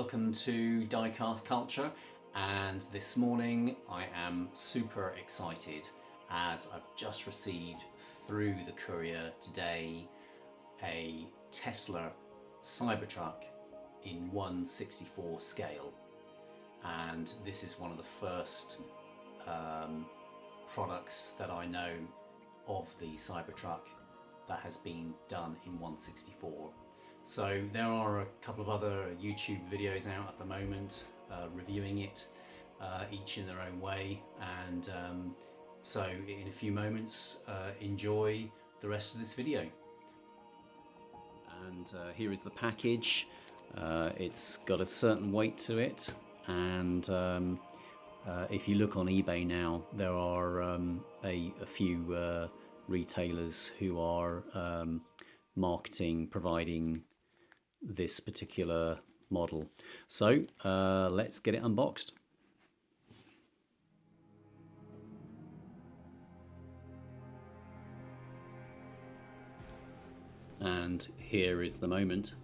welcome to Diecast Culture, and this morning I am super excited as I've just received through the courier today a Tesla Cybertruck in 1/64 scale, and this is one of the first products that I know of the Cybertruck that has been done in 1/64. So there are a couple of other YouTube videos out at the moment reviewing it, each in their own way, and so in a few moments enjoy the rest of this video. And here is the package. It's got a certain weight to it, and if you look on eBay now, there are a few retailers who are providing this particular model. So let's get it unboxed. And here is the moment.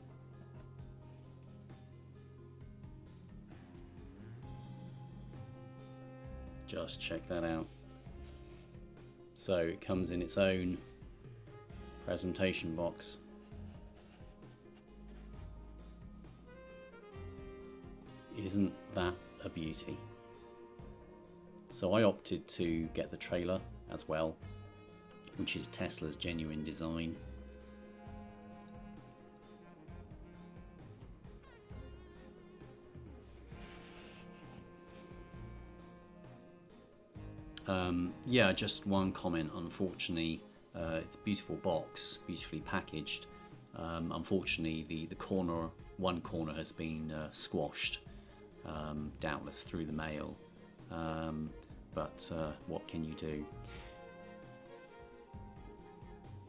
Just check that out. So it comes in its own presentation box. Isn't that a beauty? So I opted to get the trailer as well, which is Tesla's genuine design. Yeah, just one comment. Unfortunately, it's a beautiful box, beautifully packaged. Unfortunately, one corner has been squashed, doubtless through the mail. But what can you do?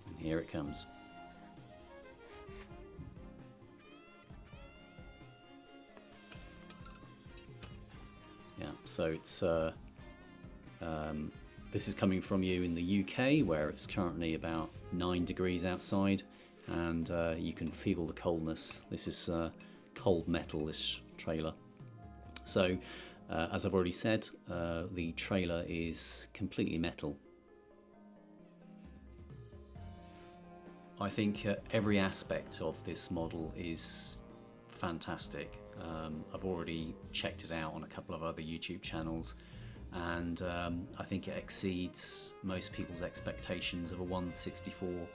And here it comes. Yeah, so it's this is coming from you in the UK, where it's currently about 9 degrees outside, and you can feel the coldness. This is cold metal, this trailer. So as I've already said, the trailer is completely metal. I think every aspect of this model is fantastic. I've already checked it out on a couple of other YouTube channels, and I think it exceeds most people's expectations of a 1/64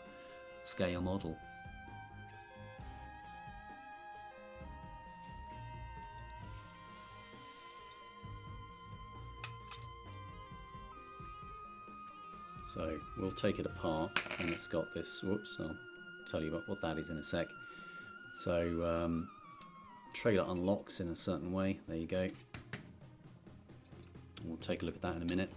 scale model. So we'll take it apart, and it's got this, whoops, I'll tell you what that is in a sec. So trailer unlocks in a certain way, there you go. We'll take a look at that in a minute.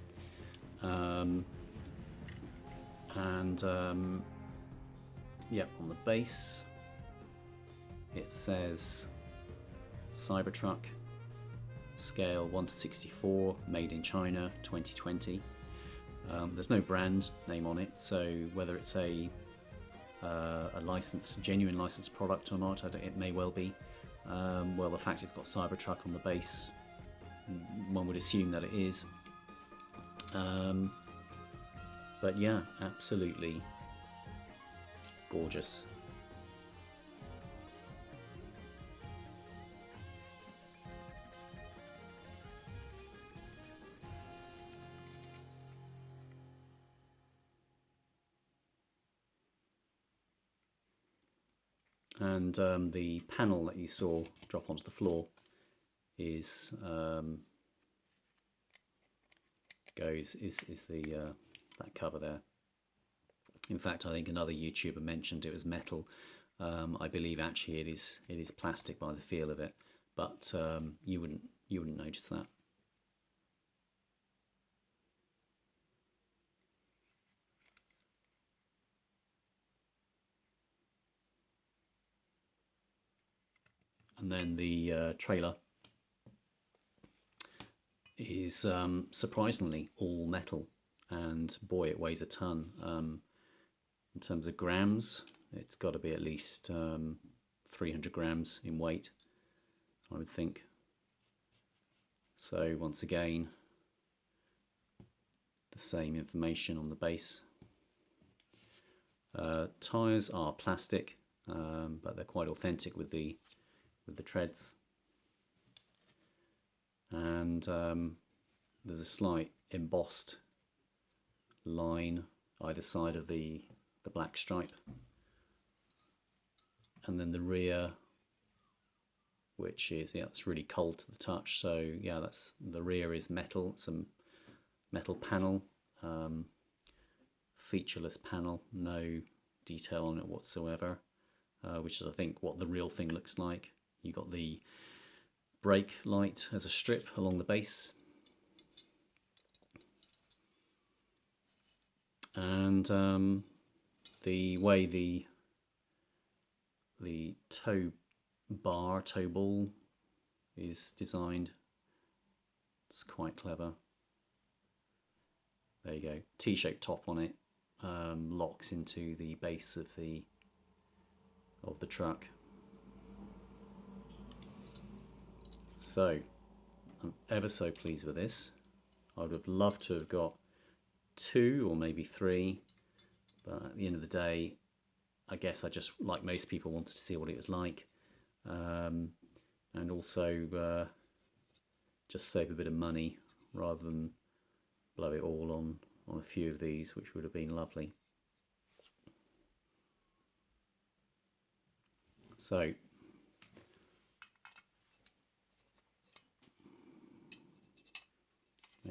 Yeah, on the base it says Cybertruck, scale 1/64, made in China, 2020. There's no brand name on it, so whether it's a genuine licensed product or not, it may well be. Well, the fact it's got Cybertruck on the base, one would assume that it is. But yeah, absolutely gorgeous. And the panel that you saw drop onto the floor is that cover there. In fact, I think another YouTuber mentioned it was metal. I believe actually it is plastic by the feel of it, but you wouldn't notice that. And then the trailer is surprisingly all metal, and boy, it weighs a ton. In terms of grams, it's got to be at least 300 grams in weight. I would think. So once again, the same information on the base. Tyres are plastic, but they're quite authentic with the treads. And there's a slight embossed line either side of the black stripe. And then the rear, which is, yeah, it's really cold to the touch. So yeah, that's, the rear is metal. It's a metal panel, featureless panel, no detail on it whatsoever, which is I think what the real thing looks like. You got the brake light as a strip along the base, and the way the toe ball is designed, it's quite clever. There you go, T-shaped top on it, locks into the base of the truck. So I'm ever so pleased with this. I would have loved to have got 2 or maybe 3, but at the end of the day, I guess I just, like most people, wanted to see what it was like, and also just save a bit of money rather than blow it all on a few of these, which would have been lovely. So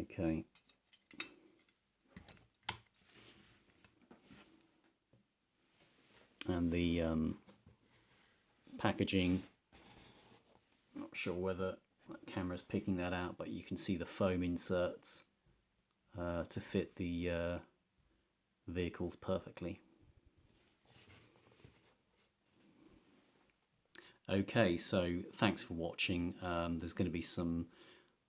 okay, and the packaging, not sure whether that camera's picking that out, but you can see the foam inserts to fit the vehicles perfectly. Okay, so thanks for watching. There's going to be some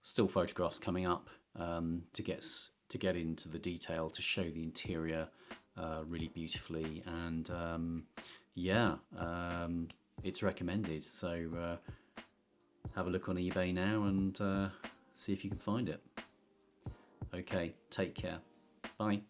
still photographs coming up to get into the detail, to show the interior really beautifully, and yeah, it's recommended. So have a look on eBay now and see if you can find it. Okay, take care. Bye.